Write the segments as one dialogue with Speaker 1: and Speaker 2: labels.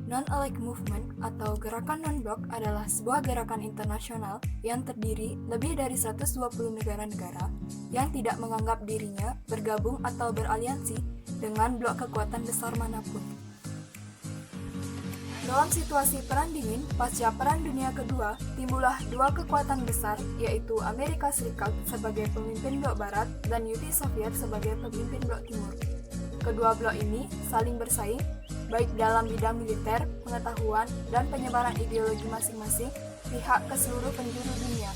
Speaker 1: Non-Aligned Movement atau gerakan non-blok adalah sebuah gerakan internasional yang terdiri lebih dari 120 negara-negara yang tidak menganggap dirinya bergabung atau beraliansi dengan blok kekuatan besar manapun. Dalam situasi Perang Dingin, pasca Perang Dunia Kedua, timbullah dua kekuatan besar, yaitu Amerika Serikat sebagai pemimpin blok Barat dan Uni Soviet sebagai pemimpin blok Timur. Kedua blok ini saling bersaing, baik dalam bidang militer, pengetahuan, dan penyebaran ideologi masing-masing pihak ke seluruh penjuru dunia.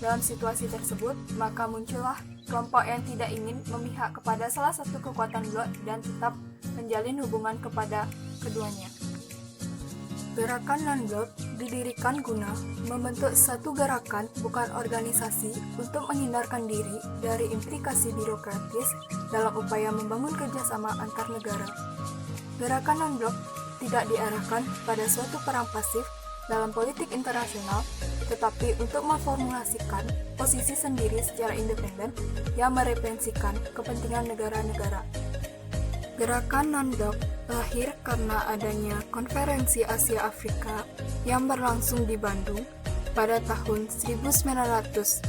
Speaker 1: Dalam situasi tersebut, maka muncullah kelompok yang tidak ingin memihak kepada salah satu kekuatan blok dan tetap menjalin hubungan kepada keduanya. Gerakan non-blok didirikan guna membentuk satu gerakan, bukan organisasi, untuk menghindarkan diri dari implikasi birokratis dalam upaya membangun kerjasama antar negara. Gerakan non-blok tidak diarahkan pada suatu perang pasif dalam politik internasional, tetapi untuk memformulasikan posisi sendiri secara independen yang mereferensikan kepentingan negara-negara. Gerakan non-blok lahir karena adanya Konferensi Asia Afrika yang berlangsung di Bandung pada tahun 1955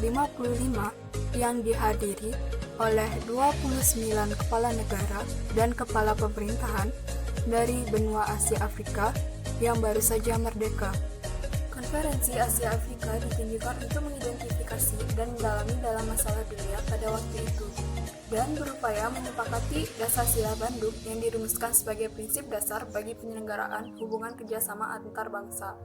Speaker 1: yang dihadiri oleh 29 kepala negara dan kepala pemerintahan dari benua Asia Afrika yang baru saja merdeka. Konferensi Asia Afrika ditunjukkan untuk mengidentifikasi dan mendalami dalam masalah dunia pada waktu itu, dan berupaya menyepakati dasar sila Bandung yang dirumuskan sebagai prinsip dasar bagi penyelenggaraan hubungan kerjasama antar bangsa.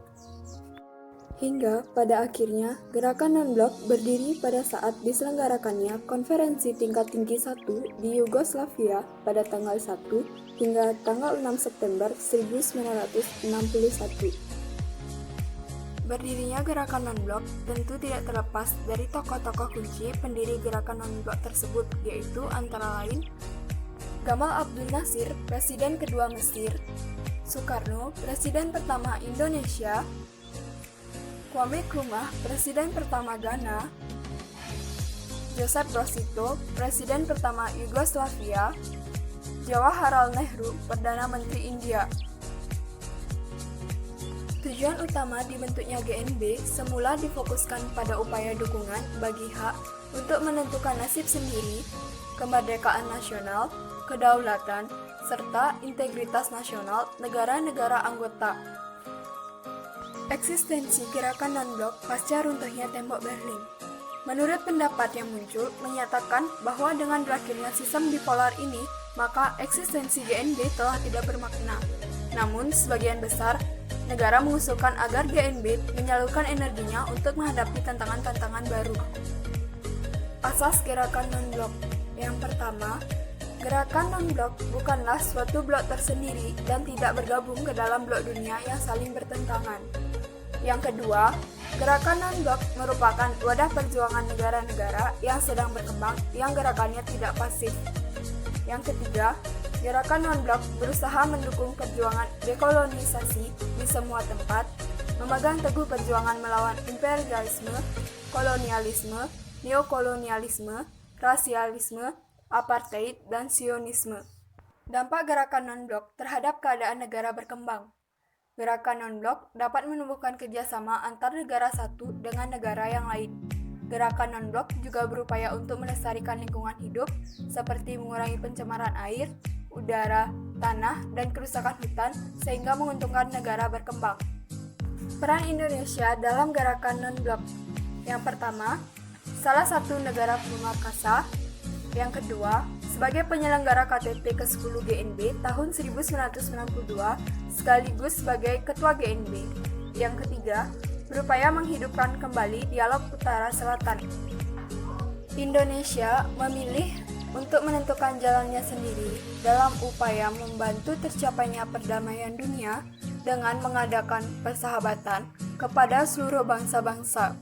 Speaker 1: Hingga pada akhirnya, gerakan non-blok berdiri pada saat diselenggarakannya Konferensi Tingkat Tinggi 1 di Yugoslavia pada tanggal 1 hingga tanggal 6 September 1961. Berdirinya gerakan non-blok tentu tidak terlepas dari tokoh-tokoh kunci pendiri gerakan non-blok tersebut, yaitu antara lain Gamal Abdul Nasir, Presiden kedua Mesir, Soekarno, Presiden pertama Indonesia, Kwame Nkrumah, Presiden pertama Ghana, Joseph Broz Tito, Presiden pertama Yugoslavia, Jawaharlal Nehru, Perdana Menteri India. Tujuan utama dibentuknya GNB semula difokuskan pada upaya dukungan bagi hak untuk menentukan nasib sendiri, kemerdekaan nasional, kedaulatan, serta integritas nasional negara-negara anggota. Eksistensi gerakan non-blok pasca runtuhnya tembok Berlin. Menurut pendapat yang muncul, menyatakan bahwa dengan berakhirnya sistem bipolar ini, maka eksistensi GNB telah tidak bermakna. Namun, sebagian besar negara mengusulkan agar GNB menyalurkan energinya untuk menghadapi tantangan-tantangan baru. Asas gerakan non-blok. Yang pertama, gerakan non-blok bukanlah suatu blok tersendiri dan tidak bergabung ke dalam blok dunia yang saling bertentangan. Yang kedua, gerakan non-blok merupakan wadah perjuangan negara-negara yang sedang berkembang yang gerakannya tidak pasif. Yang ketiga, gerakan non-blok berusaha mendukung perjuangan dekolonisasi di semua tempat, memegang teguh perjuangan melawan imperialisme, kolonialisme, neokolonialisme, rasialisme, apartheid, dan sionisme. Dampak gerakan non-blok terhadap keadaan negara berkembang. Gerakan non-blok dapat menumbuhkan kerjasama antar negara satu dengan negara yang lain. Gerakan non-blok juga berupaya untuk melestarikan lingkungan hidup, seperti mengurangi pencemaran air, udara, tanah, dan kerusakan hutan sehingga menguntungkan negara berkembang. Peran Indonesia dalam gerakan non-blok. Yang pertama, salah satu negara pemakasa. Yang kedua, sebagai penyelenggara KTT ke-10 GNB tahun 1992 sekaligus sebagai ketua GNB. Yang ketiga, berupaya menghidupkan kembali dialog Utara Selatan. Indonesia memilih untuk menentukan jalannya sendiri dalam upaya membantu tercapainya perdamaian dunia dengan mengadakan persahabatan kepada seluruh bangsa-bangsa.